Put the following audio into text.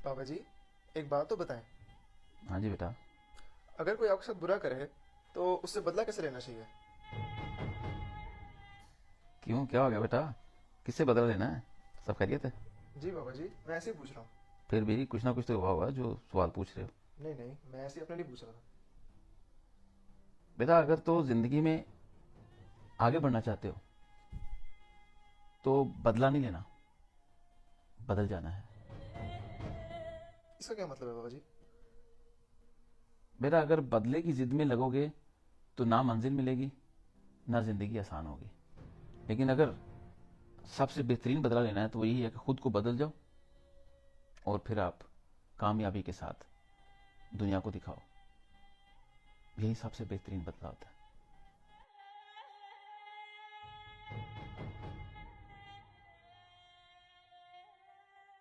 पापा जी, एक बात तो बताएं। हाँ जी बेटा। अगर कोई आपके साथ बुरा करे तो उससे बदला कैसे लेना चाहिए? क्यों, क्या हो गया बेटा? किससे बदला लेना है? सब खैरियत है? जी पापा जी, मैं ऐसे ही पूछ रहा हूँ। फिर भी कुछ ना कुछ तो हुआ होगा जो सवाल पूछ रहे हो। नहीं नहीं, मैं ऐसे ही अपने लिए पूछ रहा था। बेटा, अगर तो जिंदगी में आगे बढ़ना चाहते हो तो बदला नहीं लेना, बदल जाना है। इसका क्या मतलब है पापा जी? बेटा, अगर बदले की जिद में लगोगे तो ना मंजिल मिलेगी, ना जिंदगी आसान होगी। लेकिन अगर सबसे बेहतरीन बदला लेना है तो वो यही है कि खुद को बदल जाओ और फिर आप कामयाबी के साथ दुनिया को दिखाओ। यही सबसे बेहतरीन बदला होता है।